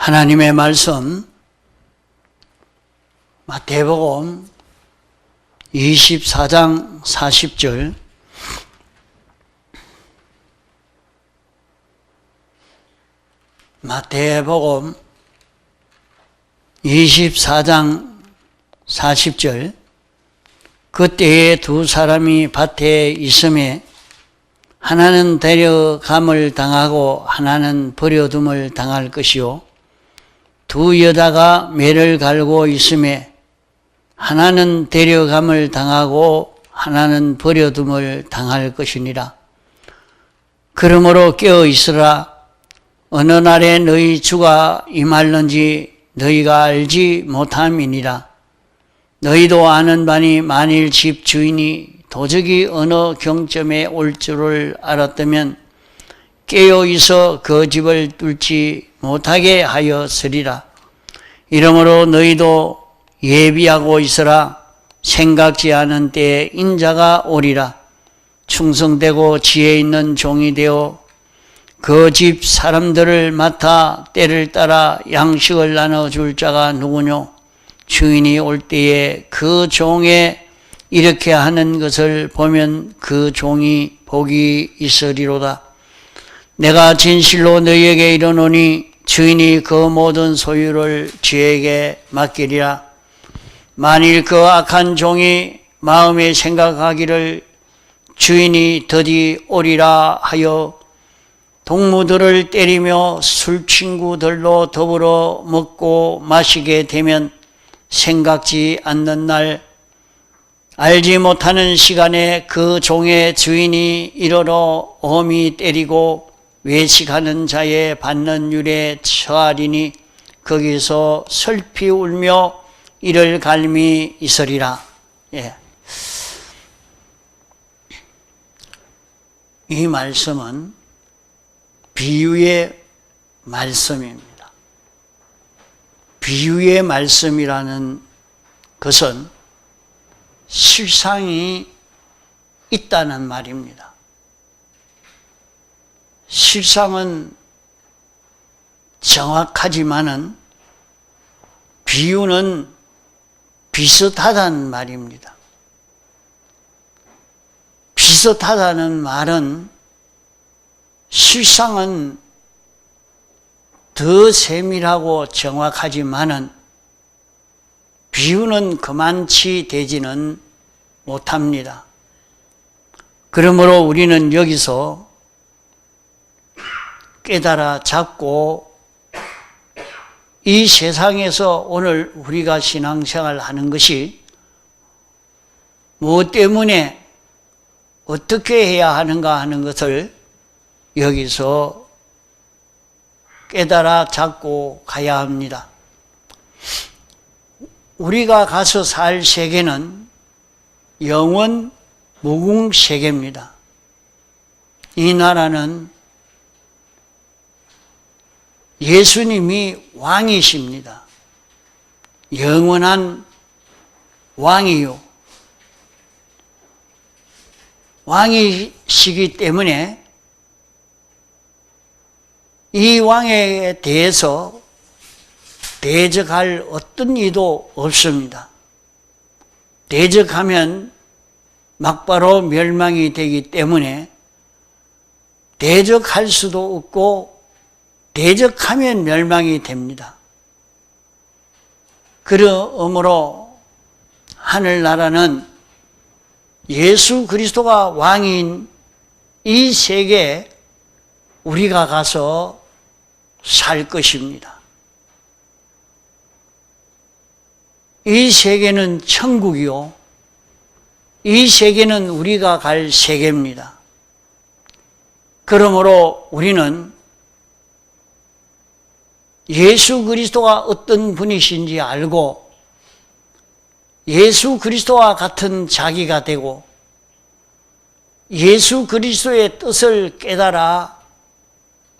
하나님의 말씀 마태복음 24장 40절 마태복음 24장 40절 그때에 두 사람이 밭에 있음에 하나는 데려감을 당하고 하나는 버려둠을 당할 것이요 두 여자가 매를 갈고 있음에 하나는 데려감을 당하고 하나는 버려둠을 당할 것이니라. 그러므로 깨어 있으라. 어느 날에 너희 주가 임할는지 너희가 알지 못함이니라. 너희도 아는 바니 만일 집 주인이 도적이 어느 경점에 올 줄을 알았다면 깨어 있어 그 집을 뚫지 못하게 하였으리라. 이러므로 너희도 예비하고 있으라. 생각지 않은 때에 인자가 오리라. 충성되고 지혜 있는 종이 되어 그 집 사람들을 맡아 때를 따라 양식을 나눠줄 자가 누구뇨? 주인이 올 때에 그 종에 이렇게 하는 것을 보면 그 종이 복이 있으리로다. 내가 진실로 너희에게 이르노니 주인이 그 모든 소유를 주에게 맡기리라. 만일 그 악한 종이 마음에 생각하기를 주인이 더디 오리라 하여 동무들을 때리며 술친구들로 더불어 먹고 마시게 되면 생각지 않는 날 알지 못하는 시간에 그 종의 주인이 이르러 엄히 때리고 외식하는 자의 받는 율에 처하리니 거기서 슬피 울며 이를 갈미 있으리라. 이 말씀은 비유의 말씀입니다. 비유의 말씀이라는 것은 실상이 있다는 말입니다. 실상은 정확하지만은 비유는 비슷하다는 말입니다. 비슷하다는 말은 실상은 더 세밀하고 정확하지만은 비유는 그만치 되지는 못합니다. 그러므로 우리는 여기서 깨달아 잡고 이 세상에서 오늘 우리가 신앙생활 하는 것이 무엇 때문에 어떻게 해야 하는가 하는 것을 여기서 깨달아 잡고 가야 합니다. 우리가 가서 살 세계는 영원 무궁 세계입니다. 이 나라는 예수님이 왕이십니다. 영원한 왕이요. 왕이시기 때문에 이 왕에 대해서 대적할 어떤 이도 없습니다. 대적하면 막바로 멸망이 되기 때문에 대적할 수도 없고 대적하면 멸망이 됩니다. 그러므로 하늘나라는 예수 그리스도가 왕인 이 세계에 우리가 가서 살 것입니다. 이 세계는 천국이요. 이 세계는 우리가 갈 세계입니다. 그러므로 우리는 예수 그리스도가 어떤 분이신지 알고 예수 그리스도와 같은 자기가 되고 예수 그리스도의 뜻을 깨달아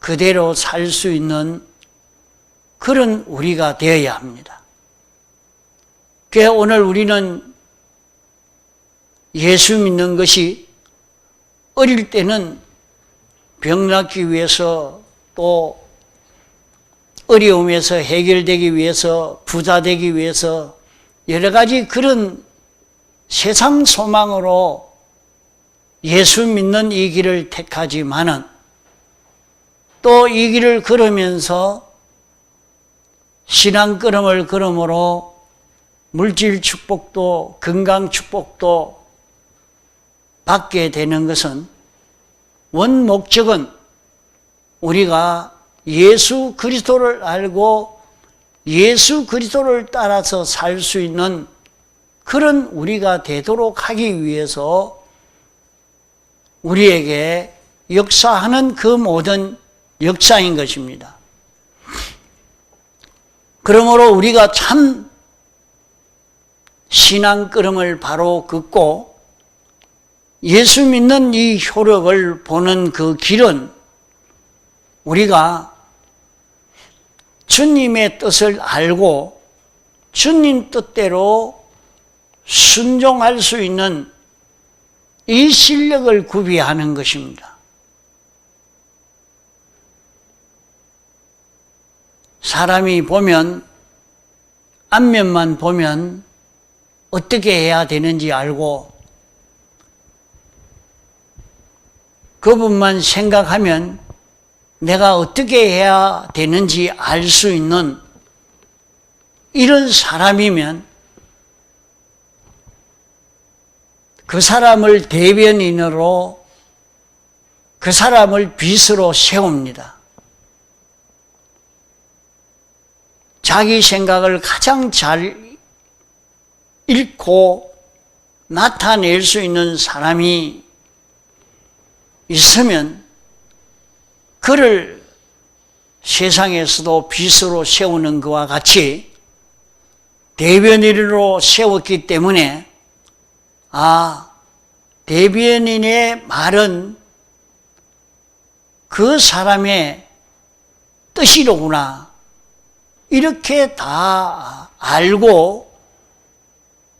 그대로 살 수 있는 그런 우리가 되어야 합니다. 그래서 오늘 우리는 예수 믿는 것이 어릴 때는 병 낫기 위해서 또 어려움에서 해결되기 위해서, 부자 되기 위해서 여러 가지 그런 세상 소망으로 예수 믿는 이 길을 택하지만은 또 이 길을 걸으면서 신앙 걸음을 걸음으로 물질 축복도 건강 축복도 받게 되는 것은 원 목적은 우리가 예수 그리스도를 알고 예수 그리스도를 따라서 살 수 있는 그런 우리가 되도록 하기 위해서 우리에게 역사하는 그 모든 역사인 것입니다. 그러므로 우리가 참 신앙 걸음을 바로 긋고 예수 믿는 이 효력을 보는 그 길은 우리가 주님의 뜻을 알고 주님 뜻대로 순종할 수 있는 이 실력을 구비하는 것입니다. 사람이 보면 앞면만 보면 어떻게 해야 되는지 알고 그분만 생각하면 내가 어떻게 해야 되는지 알 수 있는 이런 사람이면 그 사람을 대변인으로 그 사람을 빗으로 세웁니다. 자기 생각을 가장 잘 읽고 나타낼 수 있는 사람이 있으면 그를 세상에서도 빗으로 세우는 것과 같이 대변인으로 세웠기 때문에 대변인의 말은 그 사람의 뜻이로구나 이렇게 다 알고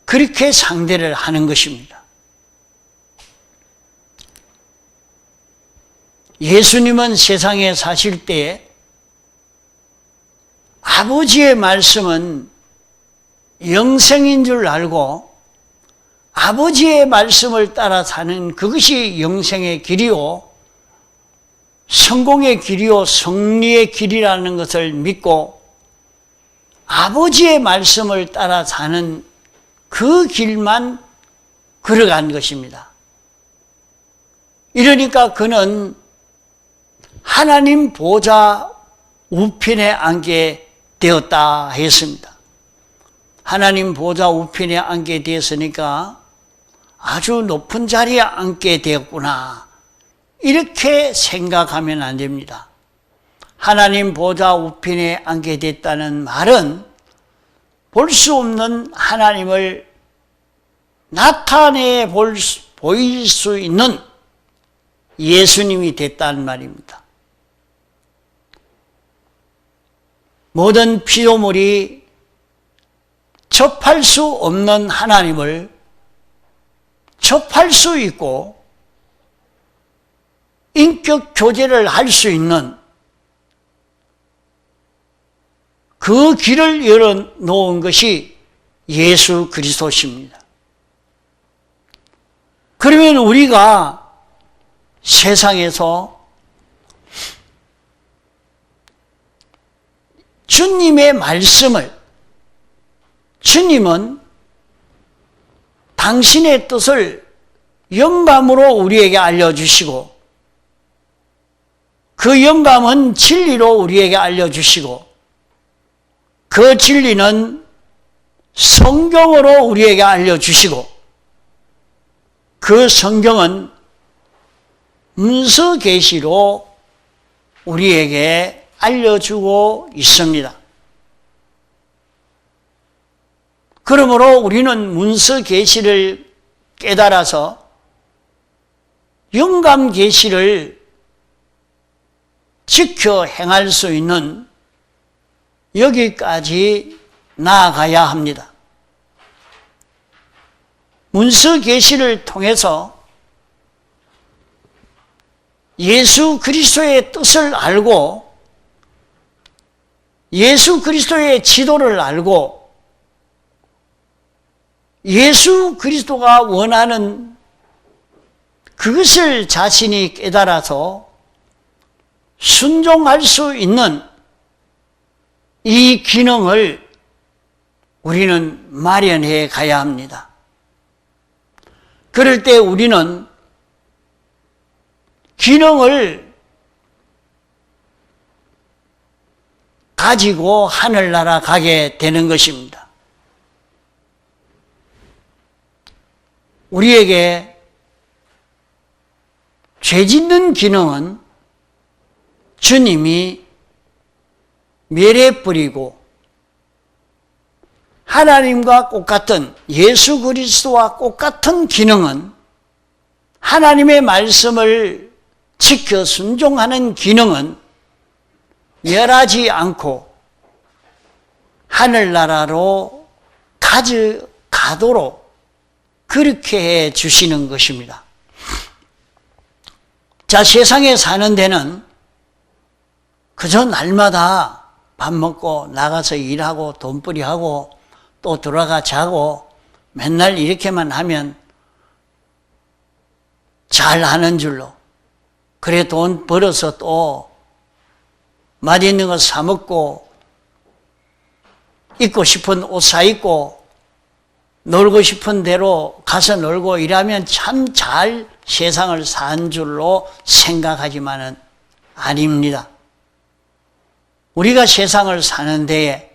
그렇게 상대를 하는 것입니다. 예수님은 세상에 사실 때 아버지의 말씀은 영생인 줄 알고 아버지의 말씀을 따라 사는 그것이 영생의 길이요 성공의 길이요 승리의 길이라는 것을 믿고 아버지의 말씀을 따라 사는 그 길만 걸어간 것입니다. 이러니까 그는 하나님 보좌 우편에 앉게 되었다 했습니다. 하나님 보좌 우편에 앉게 되었으니까 아주 높은 자리에 앉게 되었구나 이렇게 생각하면 안 됩니다. 하나님 보좌 우편에 앉게 됐다는 말은 볼 수 없는 하나님을 나타내 보일 수 있는 예수님이 됐다는 말입니다. 모든 피조물이 접할 수 없는 하나님을 접할 수 있고 인격 교제를 할 수 있는 그 길을 열어놓은 것이 예수 그리스도십니다. 그러면 우리가 세상에서 주님의 말씀을 주님은 당신의 뜻을 영감으로 우리에게 알려주시고 그 영감은 진리로 우리에게 알려주시고 그 진리는 성경으로 우리에게 알려주시고 그 성경은 문서 계시로 우리에게 알려주고 있습니다. 그러므로 우리는 문서 계시를 깨달아서 영감 계시를 지켜 행할 수 있는 여기까지 나아가야 합니다. 문서 계시를 통해서 예수 그리스도의 뜻을 알고 예수 그리스도의 지도를 알고 예수 그리스도가 원하는 그것을 자신이 깨달아서 순종할 수 있는 이 기능을 우리는 마련해 가야 합니다. 그럴 때 우리는 기능을 가지고 하늘나라 가게 되는 것입니다. 우리에게 죄 짓는 기능은 주님이 멸해버리고 하나님과 똑같은 예수 그리스도와 똑같은 기능은 하나님의 말씀을 지켜 순종하는 기능은 멸하지 않고 하늘나라로 가져가도록 그렇게 해 주시는 것입니다. 자, 세상에 사는 데는 그저 날마다 밥 먹고 나가서 일하고 돈벌이하고 또 들어가 자고 맨날 이렇게만 하면 잘하는 줄로, 그래 돈 벌어서 또 맛있는 거 사 먹고 입고 싶은 옷 사 입고 놀고 싶은 대로 가서 놀고 이러면 참 잘 세상을 산 줄로 생각하지만은 아닙니다. 우리가 세상을 사는 데에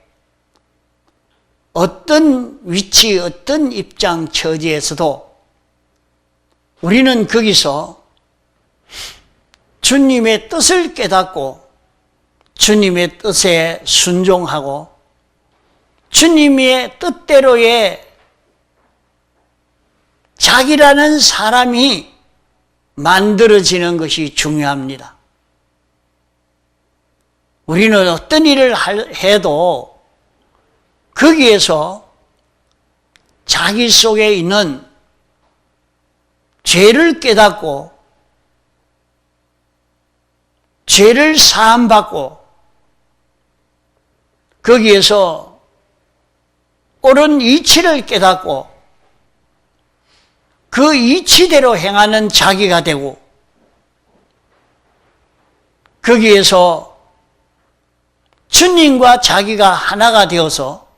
어떤 위치, 어떤 입장, 처지에서도 우리는 거기서 주님의 뜻을 깨닫고 주님의 뜻에 순종하고 주님의 뜻대로의 자기라는 사람이 만들어지는 것이 중요합니다. 우리는 어떤 일을 해도 거기에서 자기 속에 있는 죄를 깨닫고 죄를 사함받고 거기에서 옳은 이치를 깨닫고 그 이치대로 행하는 자기가 되고 거기에서 주님과 자기가 하나가 되어서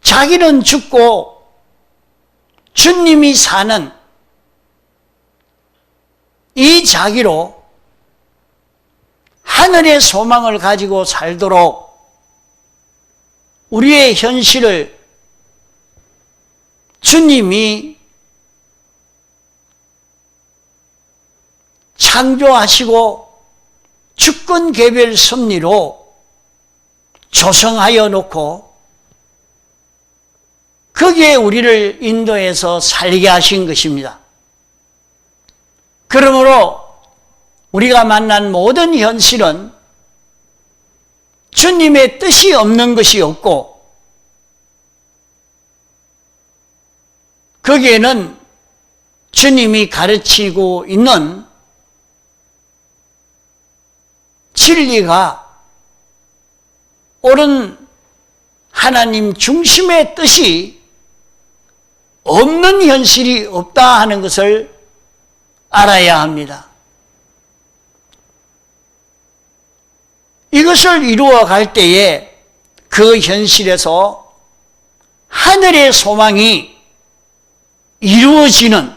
자기는 죽고 주님이 사는 이 자기로 하늘의 소망을 가지고 살도록 우리의 현실을 주님이 창조하시고 주권 개별 섭리로 조성하여 놓고 거기에 우리를 인도해서 살게 하신 것입니다. 그러므로 우리가 만난 모든 현실은 주님의 뜻이 없는 것이 없고 거기에는 주님이 가르치고 있는 진리가 옳은 하나님 중심의 뜻이 없는 현실이 없다 하는 것을 알아야 합니다. 이것을 이루어 갈 때에 그 현실에서 하늘의 소망이 이루어지는,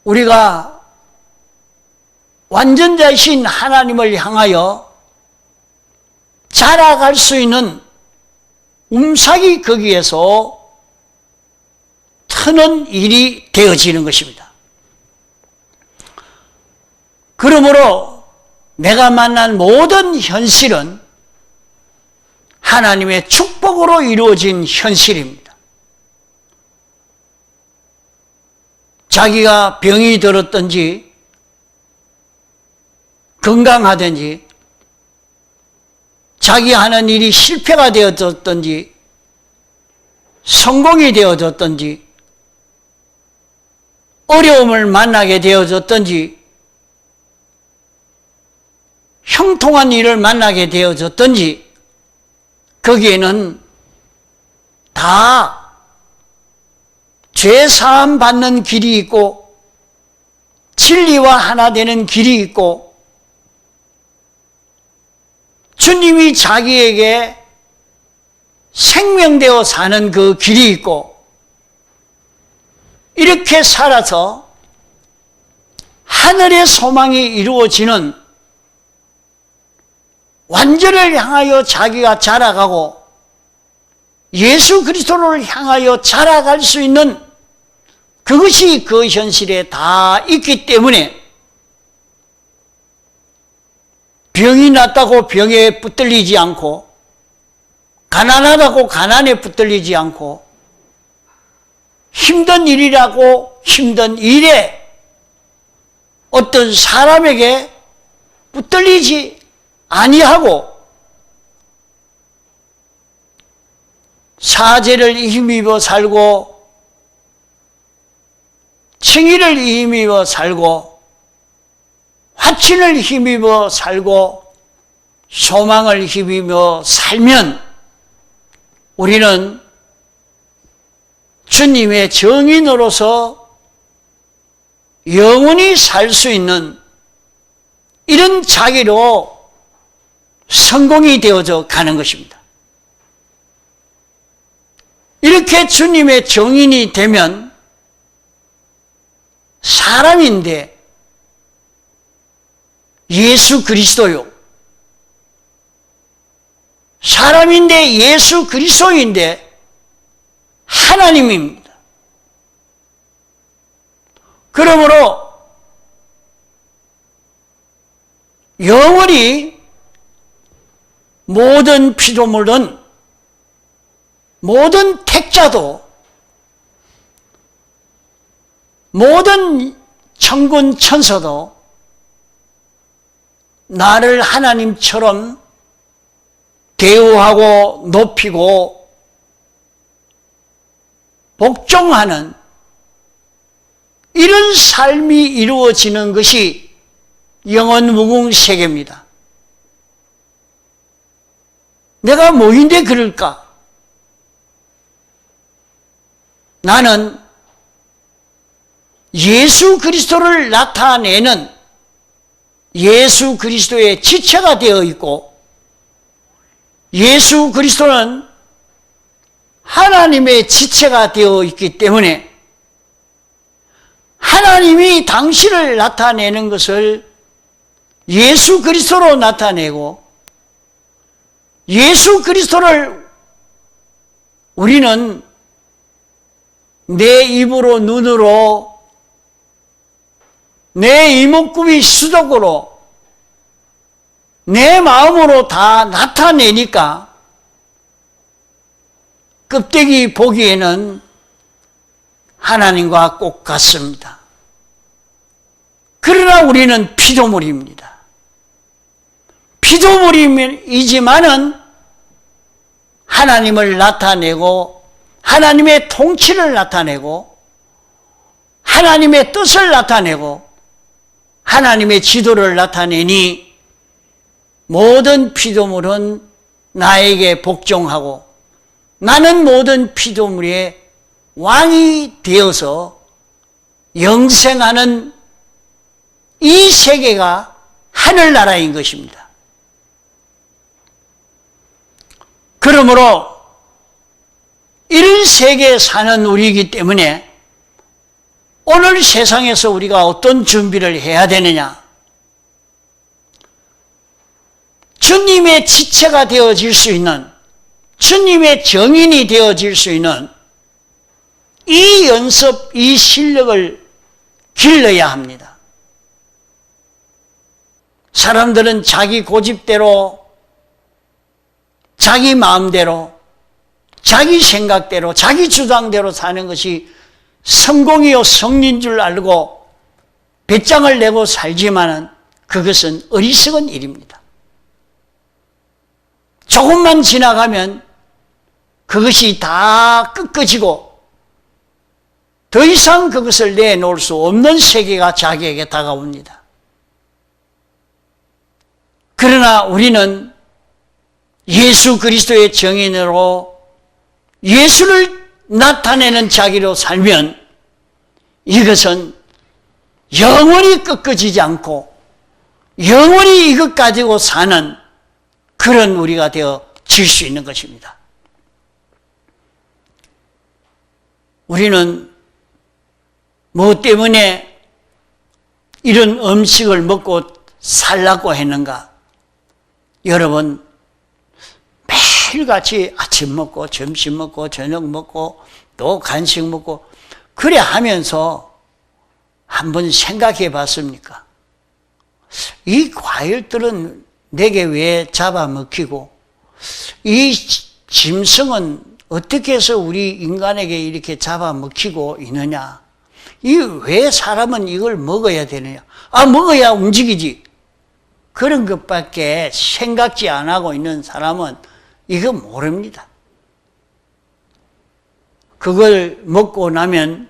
우리가 완전자이신 하나님을 향하여 자라갈 수 있는 움삭이 거기에서 트는 일이 되어지는 것입니다. 그러므로 내가 만난 모든 현실은 하나님의 축복으로 이루어진 현실입니다. 자기가 병이 들었든지 건강하든지 자기 하는 일이 실패가 되어졌든지 성공이 되어졌든지 어려움을 만나게 되어졌든지 형통한 일을 만나게 되어졌든지 거기에는 다 죄사함 받는 길이 있고 진리와 하나 되는 길이 있고 주님이 자기에게 생명되어 사는 그 길이 있고 이렇게 살아서 하늘의 소망이 이루어지는 완전을 향하여 자기가 자라가고 예수 그리스도를 향하여 자라갈 수 있는 그것이 그 현실에 다 있기 때문에 병이 났다고 병에 붙들리지 않고 가난하다고 가난에 붙들리지 않고 힘든 일이라고 힘든 일에 어떤 사람에게 붙들리지 아니하고 사죄를 힘입어 살고 칭의를 힘입어 살고 화친을 힘입어 살고 소망을 힘입어 살면 우리는 주님의 정인으로서 영원히 살 수 있는 이런 자기로 성공이 되어져 가는 것입니다. 이렇게 주님의 정인이 되면 사람인데 예수 그리스도요. 사람인데 예수 그리스도인데 하나님입니다. 그러므로 영원히 모든 피조물은 모든 택자도 모든 천군 천사도 나를 하나님처럼 대우하고 높이고 복종하는 이런 삶이 이루어지는 것이 영원무궁 세계입니다. 내가 뭐인데 그럴까? 나는 예수 그리스도를 나타내는 예수 그리스도의 지체가 되어 있고 예수 그리스도는 하나님의 지체가 되어 있기 때문에 하나님이 당신을 나타내는 것을 예수 그리스도로 나타내고 예수 그리스도를 우리는 내 입으로 눈으로 내 이목구비 수독으로 내 마음으로 다 나타내니까 껍데기 보기에는 하나님과 꼭 같습니다. 그러나 우리는 피조물입니다. 피조물이지만은 하나님을 나타내고 하나님의 통치를 나타내고 하나님의 뜻을 나타내고 하나님의 지도를 나타내니 모든 피조물은 나에게 복종하고 나는 모든 피조물의 왕이 되어서 영생하는 이 세계가 하늘나라인 것입니다. 그러므로 이런 세계에 사는 우리이기 때문에 오늘 세상에서 우리가 어떤 준비를 해야 되느냐? 주님의 지체가 되어질 수 있는, 주님의 정인이 되어질 수 있는 이 연습, 이 실력을 길러야 합니다. 사람들은 자기 고집대로, 자기 마음대로, 자기 생각대로, 자기 주장대로 사는 것이 성공이요 성리인 줄 알고 배짱을 내고 살지만은 그것은 어리석은 일입니다. 조금만 지나가면 그것이 다 꺾어지고 더 이상 그것을 내놓을 수 없는 세계가 자기에게 다가옵니다. 그러나 그러나 우리는 예수 그리스도의 증인으로 예수를 나타내는 자기로 살면 이것은 영원히 꺾어지지 않고 영원히 이것 가지고 사는 그런 우리가 되어질 수 있는 것입니다. 우리는 뭐 때문에 이런 음식을 먹고 살라고 했는가? 여러분, 매일같이 아침 먹고 점심 먹고 저녁 먹고 또 간식 먹고 그래 하면서 한번 생각해 봤습니까? 이 과일들은 내게 왜 잡아먹히고 이 짐승은 어떻게 해서 우리 인간에게 이렇게 잡아먹히고 있느냐? 이 왜 사람은 이걸 먹어야 되느냐? 먹어야 움직이지. 그런 것밖에 생각지 안 하고 있는 사람은 이거 모릅니다. 그걸 먹고 나면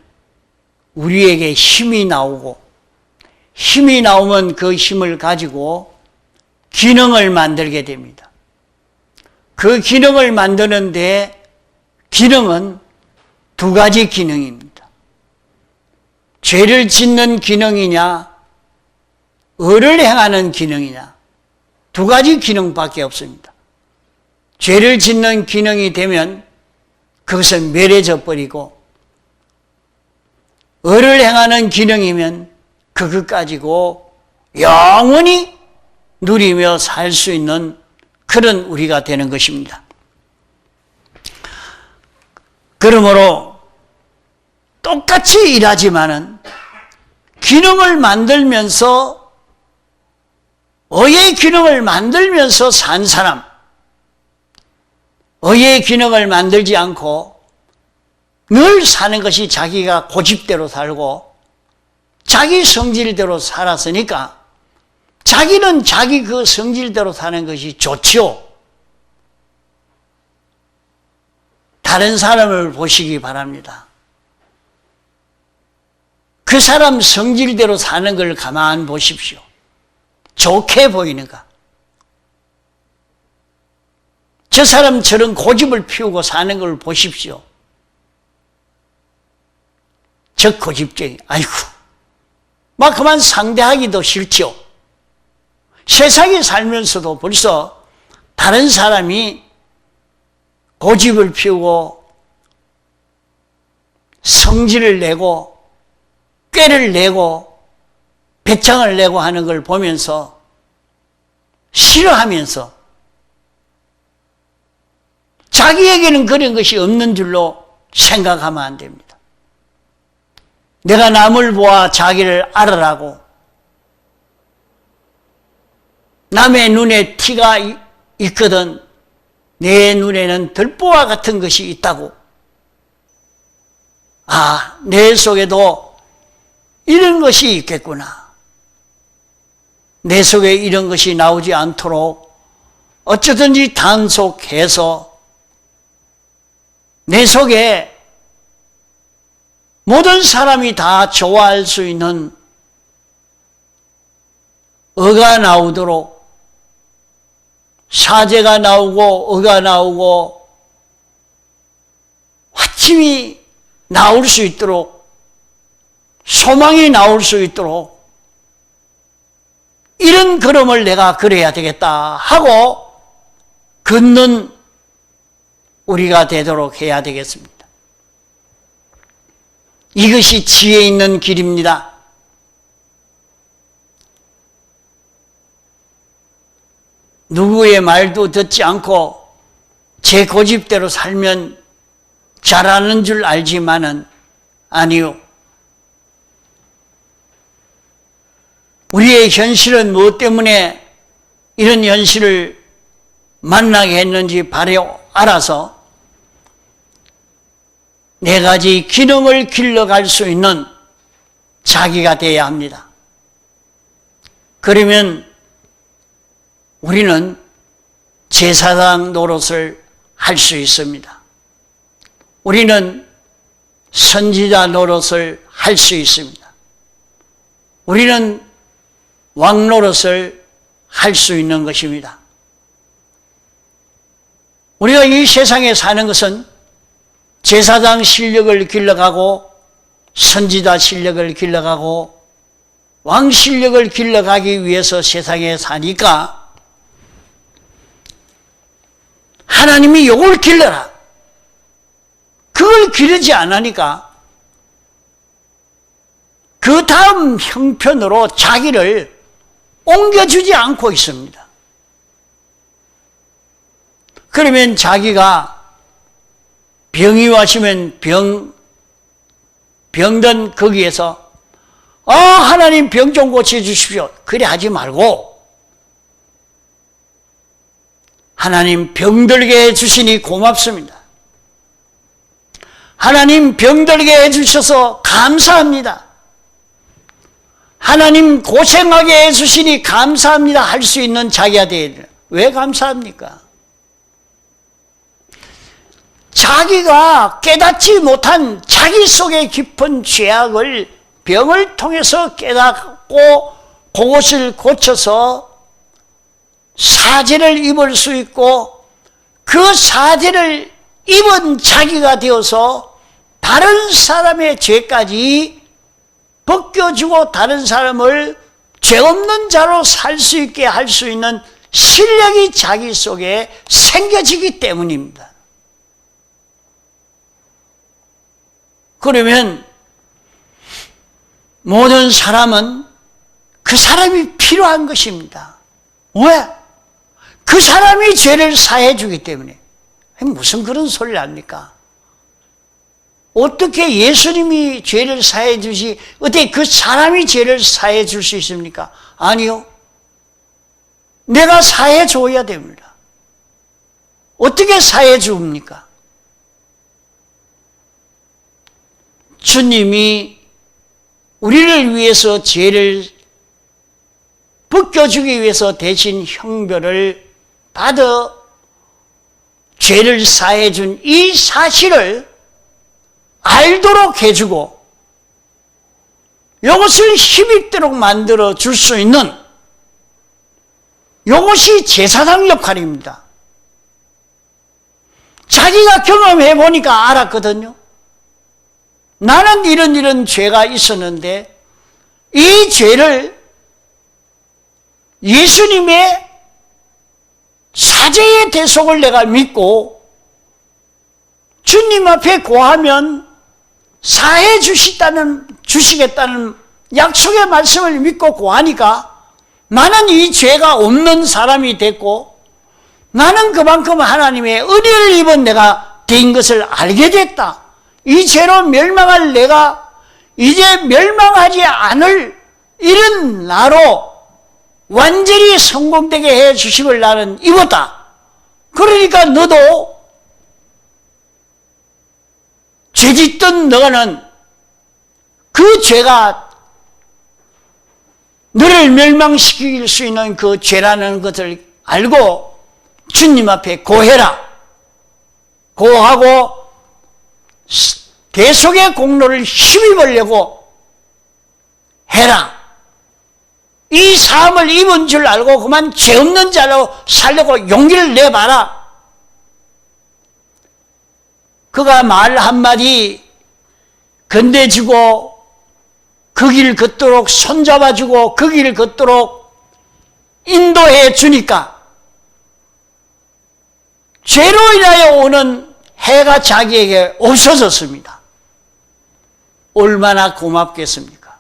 우리에게 힘이 나오고 힘이 나오면 그 힘을 가지고 기능을 만들게 됩니다. 그 기능을 만드는데 기능은 두 가지 기능입니다. 죄를 짓는 기능이냐, 의를 행하는 기능이냐, 두 가지 기능밖에 없습니다. 죄를 짓는 기능이 되면 그것은 멸해져 버리고 의를 행하는 기능이면 그것 가지고 영원히 누리며 살 수 있는 그런 우리가 되는 것입니다. 그러므로 똑같이 일하지만은 기능을 만들면서 의의 기능을 만들면서 산 사람, 의의 기능을 만들지 않고 늘 사는 것이 자기가 고집대로 살고 자기 성질대로 살았으니까 자기는 자기 그 성질대로 사는 것이 좋지요. 다른 사람을 보시기 바랍니다. 그 사람 성질대로 사는 걸 가만 보십시오. 좋게 보이는가? 저 사람처럼 고집을 피우고 사는 걸 보십시오. 저 고집쟁이, 아이고, 막 그만 상대하기도 싫죠. 세상에 살면서도 벌써 다른 사람이 고집을 피우고 성질을 내고 꾀를 내고 배짱을 내고 하는 걸 보면서 싫어하면서 자기에게는 그런 것이 없는 줄로 생각하면 안 됩니다. 내가 남을 보아 자기를 알아라고 남의 눈에 티가 있거든 내 눈에는 들보와 같은 것이 있다고. 내 속에도 이런 것이 있겠구나. 내 속에 이런 것이 나오지 않도록 어쩌든지 단속해서 내 속에 모든 사람이 다 좋아할 수 있는 의가 나오도록 사제가 나오고 의가 나오고 화침이 나올 수 있도록 소망이 나올 수 있도록 이런 걸음을 내가 걸어야 되겠다 하고 걷는 우리가 되도록 해야 되겠습니다. 이것이 지혜 있는 길입니다. 누구의 말도 듣지 않고 제 고집대로 살면 잘하는 줄 알지만은 아니요. 우리의 현실은 무엇 때문에 이런 현실을 만나게 했는지 바로 알아서 네 가지 기능을 길러갈 수 있는 자기가 되어야 합니다. 그러면 우리는 제사장 노릇을 할 수 있습니다. 우리는 선지자 노릇을 할 수 있습니다. 우리는 왕 노릇을 할 수 있는 것입니다. 우리가 이 세상에 사는 것은 제사장 실력을 길러가고 선지자 실력을 길러가고 왕 실력을 길러가기 위해서 세상에 사니까 하나님이 이걸 길러라. 그걸 기르지 않으니까 그 다음 형편으로 자기를 옮겨주지 않고 있습니다. 그러면 자기가 병이 왔으면 병든 거기에서 하나님 병 좀 고쳐주십시오. 그래 하지 말고 하나님 병들게 해주시니 고맙습니다. 하나님 병들게 해주셔서 감사합니다. 하나님 고생하게 해주시니 감사합니다. 할 수 있는 자기가 되어야 돼요. 왜 감사합니까? 자기가 깨닫지 못한 자기 속의 깊은 죄악을 병을 통해서 깨닫고 그것을 고쳐서 사죄를 입을 수 있고 그 사죄를 입은 자기가 되어서 다른 사람의 죄까지 벗겨주고 다른 사람을 죄 없는 자로 살 수 있게 할 수 있는 실력이 자기 속에 생겨지기 때문입니다. 그러면 모든 사람은 그 사람이 필요한 것입니다. 왜? 그 사람이 죄를 사해 주기 때문에. 무슨 그런 소리를 합니까? 어떻게 예수님이 죄를 사해 주시, 어떻게 그 사람이 죄를 사해 줄 수 있습니까? 아니요. 내가 사해 줘야 됩니다. 어떻게 사해 줍니까? 주님이 우리를 위해서 죄를 벗겨주기 위해서 대신 형벌을 받아 죄를 사해 준 이 사실을 알도록 해주고 이것을 힘있도록 만들어 줄 수 있는 이것이 제사장 역할입니다. 자기가 경험해 보니까 알았거든요. 나는 이런 죄가 있었는데 이 죄를 예수님의 사죄의 대속을 내가 믿고 주님 앞에 고하면 사해 주시겠다는 약속의 말씀을 믿고 고하니까 나는 이 죄가 없는 사람이 됐고 나는 그만큼 하나님의 은혜를 입은 내가 된 것을 알게 됐다. 이 죄로 멸망할 내가 이제 멸망하지 않을 이런 나로 완전히 성공되게 해 주심을 나는 입었다. 그러니까 너도 죄짓던 너는 그 죄가 너를 멸망시킬 수 있는 그 죄라는 것을 알고 주님 앞에 고해라. 고하고 대속의 공로를 힘입으려고 해라. 이 사함을 입은 줄 알고 그만 죄 없는 자로 살려고 용기를 내봐라. 그가 말 한마디 건네주고 그 길 걷도록 손잡아주고 그 길 걷도록 인도해 주니까 죄로 인하여 오는 해가 자기에게 없어졌습니다. 얼마나 고맙겠습니까?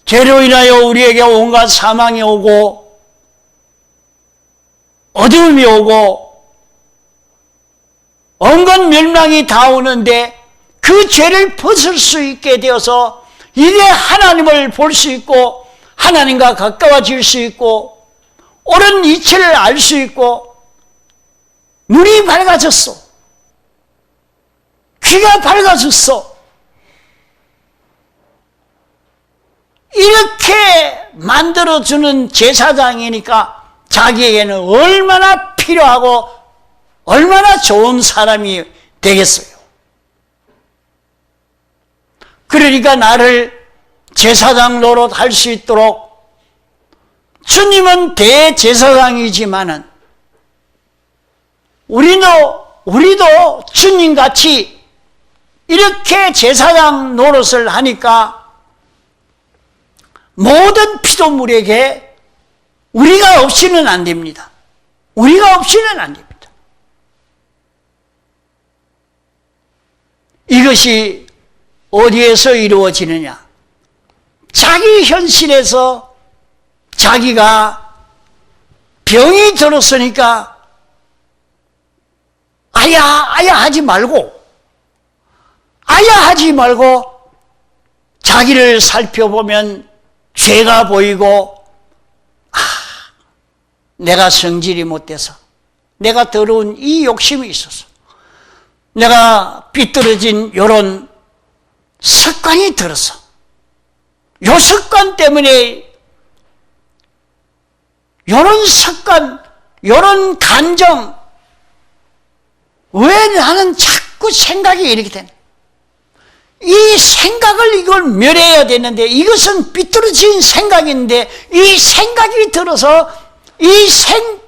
죄로 인하여 우리에게 온갖 사망이 오고 어두움이 오고 온갖 멸망이 다 오는데 그 죄를 벗을 수 있게 되어서 이제 하나님을 볼 수 있고 하나님과 가까워질 수 있고 옳은 이치를 알 수 있고 눈이 밝아졌어. 귀가 밝아졌어. 이렇게 만들어주는 제사장이니까 자기에게는 얼마나 필요하고 얼마나 좋은 사람이 되겠어요. 그러니까 나를 제사장 노릇 할 수 있도록, 주님은 대제사장이지만은 우리도 주님같이 이렇게 제사장 노릇을 하니까 모든 피조물에게 우리가 없이는 안 됩니다. 우리가 없이는 안 됩니다. 이것이 어디에서 이루어지느냐? 자기 현실에서 자기가 병이 들었으니까 아야 하지 말고 자기를 살펴보면 죄가 보이고, 내가 성질이 못돼서, 내가 더러운 이 욕심이 있어서, 내가 삐뚤어진 이런 습관이 들어서, 요 습관 때문에, 요런 습관, 요런 감정, 왜 나는 자꾸 생각이 이렇게 되나? 이 생각을 이걸 멸해야 되는데, 이것은 삐뚤어진 생각인데, 이 생각이 들어서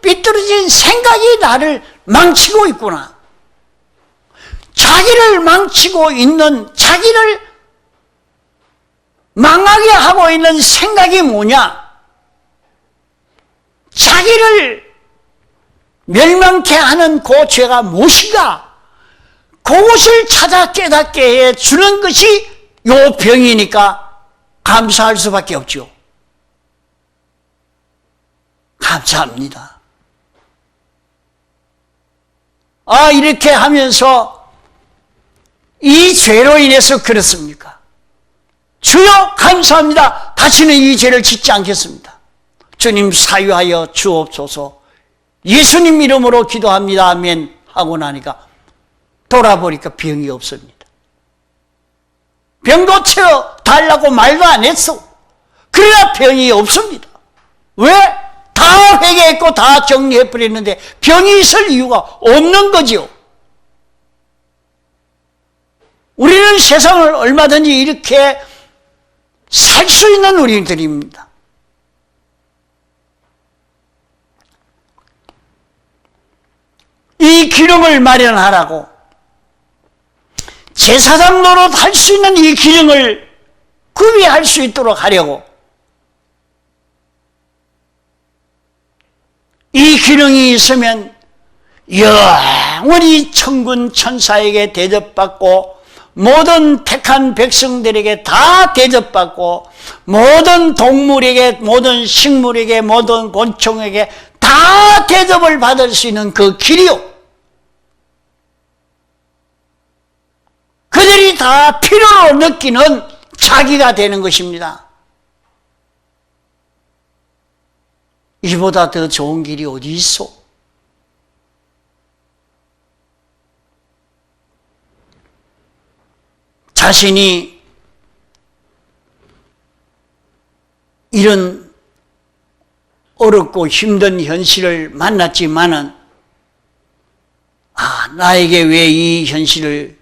삐뚤어진 생각이 나를 망치고 있구나. 자기를 망치고 있는, 자기를 망하게 하고 있는 생각이 뭐냐? 자기를 멸망케 하는 그 죄가 무엇인가? 그것을 찾아 깨닫게 해주는 것이 요 병이니까 감사할 수밖에 없죠. 감사합니다. 이렇게 하면서 이 죄로 인해서 그렇습니까? 주여 감사합니다. 다시는 이 죄를 짓지 않겠습니다. 주님 사유하여 주옵소서. 예수님 이름으로 기도합니다. 아멘 하고 나니까 돌아보니까 병이 없습니다. 병 고쳐 달라고 말도 안 했어. 그래야 병이 없습니다. 왜? 다 회개했고 다 정리해버렸는데 병이 있을 이유가 없는 거지요. 우리는 세상을 얼마든지 이렇게 살 수 있는 우리들입니다. 이 기능을 마련하라고, 제사장 노릇 할 수 있는 이 기능을 구비할 수 있도록 하려고, 이 기능이 있으면 영원히 천군 천사에게 대접받고, 모든 택한 백성들에게 다 대접받고, 모든 동물에게, 모든 식물에게, 모든 곤충에게 다 대접을 받을 수 있는 그 길이요. 그들이 다 필요로 느끼는 자기가 되는 것입니다. 이보다 더 좋은 길이 어디 있어? 자신이 이런 어렵고 힘든 현실을 만났지만은, 나에게 왜 이 현실을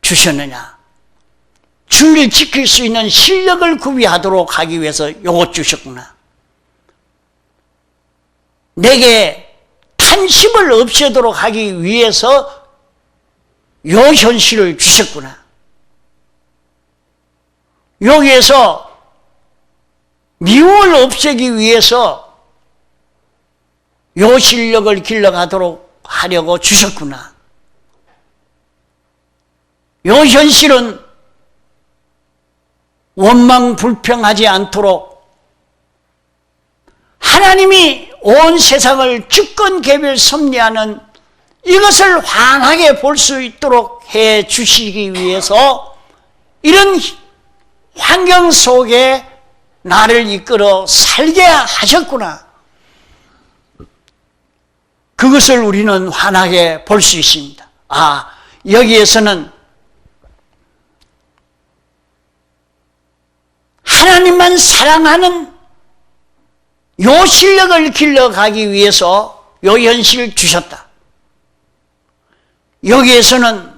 주셨느냐? 주를 지킬 수 있는 실력을 구비하도록 하기 위해서 요것 주셨구나. 내게 탄심을 없애도록 하기 위해서 요 현실을 주셨구나. 여기에서 미움을 없애기 위해서 요 실력을 길러가도록 하려고 주셨구나. 요 현실은 원망 불평하지 않도록 하나님이 온 세상을 주권 개별 섭리하는 이것을 환하게 볼 수 있도록 해 주시기 위해서 이런 환경 속에 나를 이끌어 살게 하셨구나. 그것을 우리는 환하게 볼 수 있습니다. 여기에서는 하나님만 사랑하는 요 실력을 길러가기 위해서 요 현실을 주셨다. 여기에서는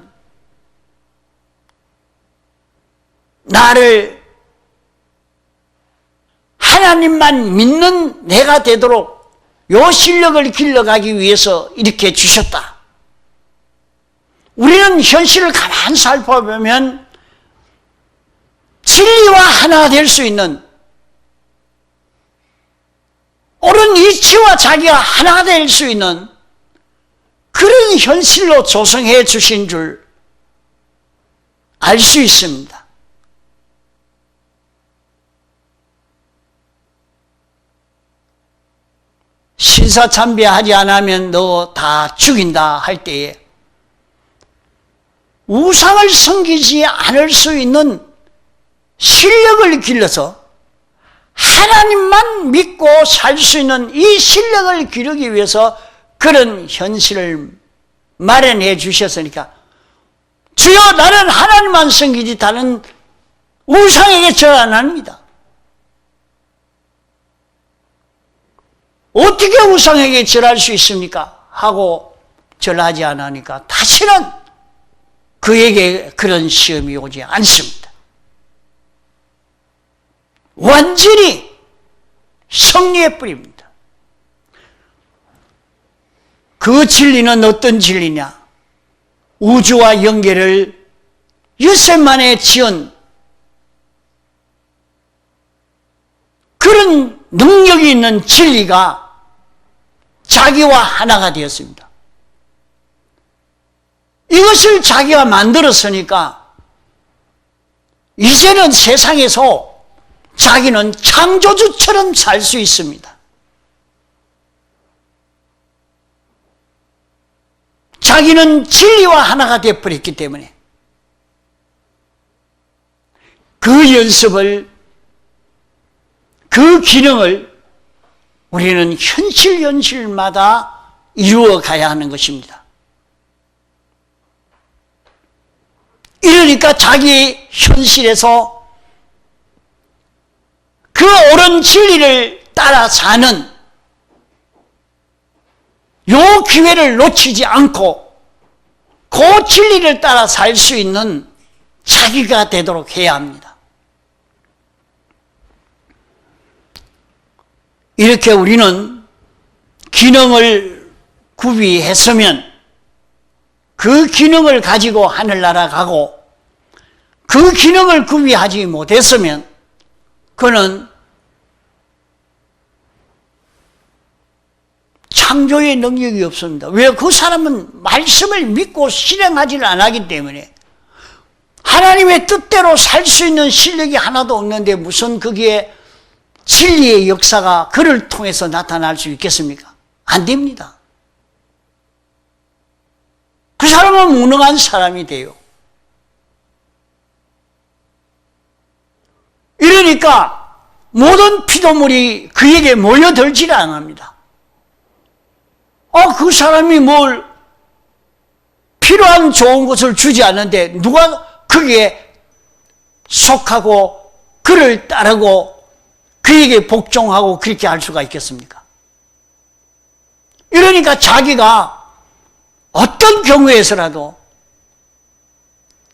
나를 하나님만 믿는 내가 되도록 요 실력을 길러가기 위해서 이렇게 주셨다. 우리는 현실을 가만히 살펴보면 진리와 하나 될 수 있는, 옳은 이치와 자기가 하나 될 수 있는 그런 현실로 조성해 주신 줄 알 수 있습니다. 신사참배하지 않으면 너 다 죽인다 할 때에 우상을 섬기지 않을 수 있는 실력을 길러서 하나님만 믿고 살 수 있는 이 실력을 기르기 위해서 그런 현실을 마련해 주셨으니까, 주여 나는 하나님만 섬기지 다른 우상에게 절 안 합니다. 어떻게 우상에게 절할 수 있습니까? 하고 절하지 않으니까 다시는 그에게 그런 시험이 오지 않습니다. 완전히 승리해 버립니다. 그 진리는 어떤 진리냐? 우주와 연계를 엿새 만에 지은 그런 능력이 있는 진리가 자기와 하나가 되었습니다. 이것을 자기가 만들었으니까 이제는 세상에서 자기는 창조주처럼 살 수 있습니다. 자기는 진리와 하나가 되어버렸기 때문에 그 연습을, 그 기능을 우리는 현실마다 이루어 가야 하는 것입니다. 이러니까 자기 현실에서 그 옳은 진리를 따라 사는 요 기회를 놓치지 않고 그 진리를 따라 살 수 있는 자기가 되도록 해야 합니다. 이렇게 우리는 기능을 구비했으면 그 기능을 가지고 하늘나라 가고, 그 기능을 구비하지 못했으면 그는 창조의 능력이 없습니다. 왜? 그 사람은 말씀을 믿고 실행하지를 않았기 때문에 하나님의 뜻대로 살 수 있는 실력이 하나도 없는데 무슨 거기에 진리의 역사가 그를 통해서 나타날 수 있겠습니까? 안 됩니다. 그 사람은 무능한 사람이 돼요. 이러니까 모든 피조물이 그에게 모여들지를 않습니다. 그 사람이 뭘 필요한 좋은 것을 주지 않는데 누가 거기에 속하고 그를 따르고 그에게 복종하고 그렇게 할 수가 있겠습니까? 이러니까 자기가 어떤 경우에서라도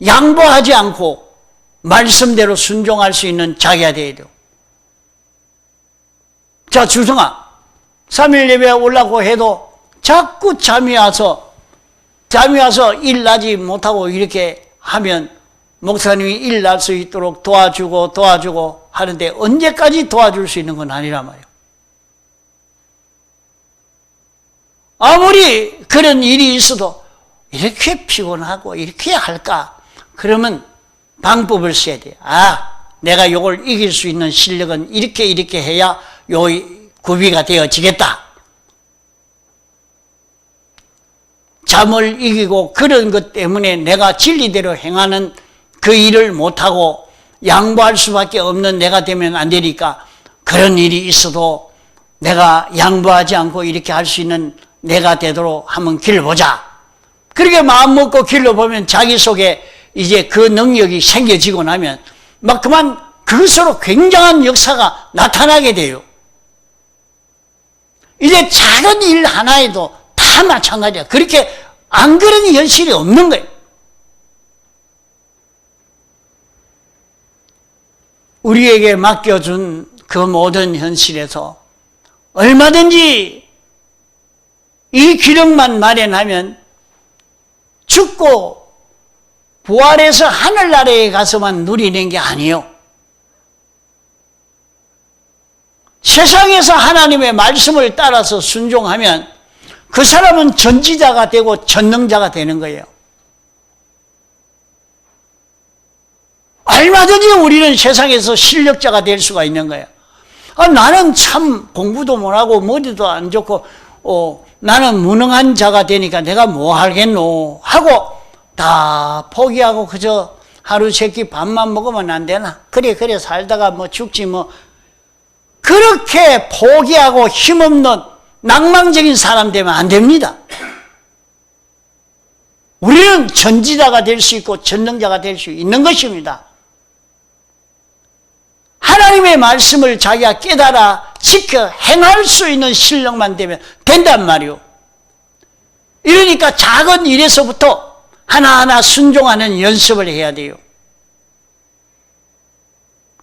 양보하지 않고 말씀대로 순종할 수 있는 자기가 되어야 돼요. 자, 주성아, 3일 예배에 올라고 해도 자꾸 잠이 와서 일 나지 못하고 이렇게 하면 목사님이 일 날 수 있도록 도와주고 하는데 언제까지 도와줄 수 있는 건 아니란 말이에요. 아무리 그런 일이 있어도 이렇게 피곤하고 이렇게 할까? 그러면 방법을 써야 돼요. 내가 이걸 이길 수 있는 실력은 이렇게 해야 요 구비가 되어지겠다. 잠을 이기고 그런 것 때문에 내가 진리대로 행하는 그 일을 못하고 양보할 수밖에 없는 내가 되면 안 되니까 그런 일이 있어도 내가 양보하지 않고 이렇게 할 수 있는 내가 되도록 한번 길러보자. 그렇게 마음 먹고 길러보면 자기 속에 이제 그 능력이 생겨지고 나면 막 그만 그것으로 굉장한 역사가 나타나게 돼요. 이제 작은 일 하나에도 다 마찬가지야. 그렇게 안 그런 현실이 없는 거예요. 우리에게 맡겨준 그 모든 현실에서 얼마든지 이 기력만 마련하면 죽고 부활해서 하늘나라에 가서만 누리는 게 아니에요. 세상에서 하나님의 말씀을 따라서 순종하면 그 사람은 전지자가 되고 전능자가 되는 거예요. 얼마든지 우리는 세상에서 실력자가 될 수가 있는 거예요. 나는 참 공부도 못하고 머리도 안 좋고 나는 무능한 자가 되니까 내가 뭐 하겠노 하고 다 포기하고 그저 하루 세끼 밥만 먹으면 안 되나? 그래 살다가 뭐 죽지 뭐. 그렇게 포기하고 힘없는 낭망적인 사람 되면 안 됩니다. 우리는 전지자가 될 수 있고 전능자가 될 수 있는 것입니다. 하나님의 말씀을 자기가 깨달아 지켜 행할 수 있는 실력만 되면 된단 말이오. 이러니까 작은 일에서부터 하나하나 순종하는 연습을 해야 돼요.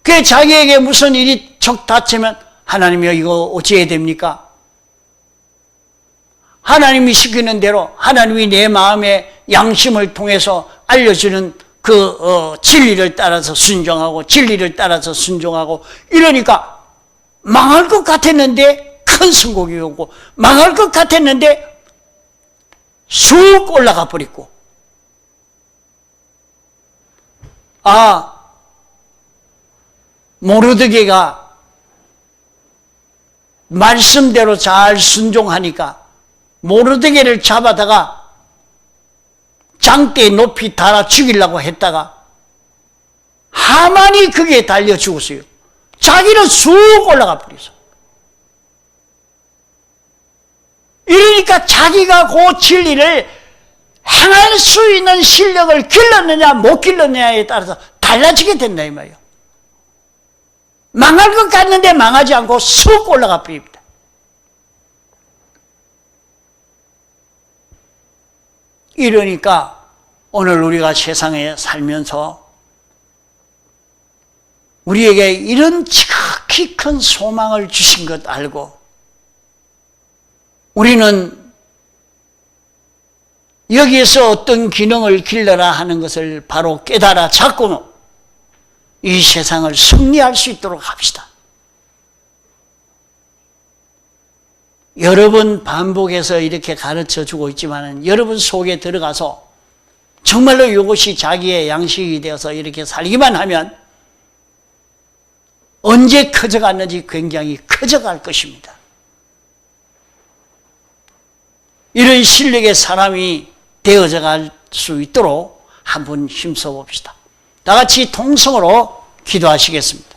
그 자기에게 무슨 일이 척 닥치면 하나님이여 이거 어찌해야 됩니까? 하나님이 시키는 대로 하나님이 내 마음의 양심을 통해서 알려주는 그 진리를 따라서 순종하고 진리를 따라서 순종하고 이러니까 망할 것 같았는데 큰 성공이 오고 망할 것 같았는데 쑥 올라가 버리고 모르드게가 말씀대로 잘 순종하니까 모르드게를 잡아다가 장대에 높이 달아 죽이려고 했다가 하만이 그게 달려 죽었어요. 자기는 쑥 올라가 버렸어. 이러니까 자기가 그 진리를 행할 수 있는 실력을 길렀느냐 못 길렀느냐에 따라서 달라지게 된다 이 말이에요. 망할 것 같는데 망하지 않고 쑥 올라가 버립니다. 이러니까 오늘 우리가 세상에 살면서 우리에게 이런 지극히 큰 소망을 주신 것 알고 우리는 여기에서 어떤 기능을 길러라 하는 것을 바로 깨달아 잡고 이 세상을 승리할 수 있도록 합시다. 여러 번 반복해서 이렇게 가르쳐주고 있지만 여러분 속에 들어가서 정말로 이것이 자기의 양식이 되어서 이렇게 살기만 하면 언제 커져갔는지 굉장히 커져갈 것입니다. 이런 실력의 사람이 되어져 갈 수 있도록 한번 힘써 봅시다. 다 같이 통성으로 기도하시겠습니다.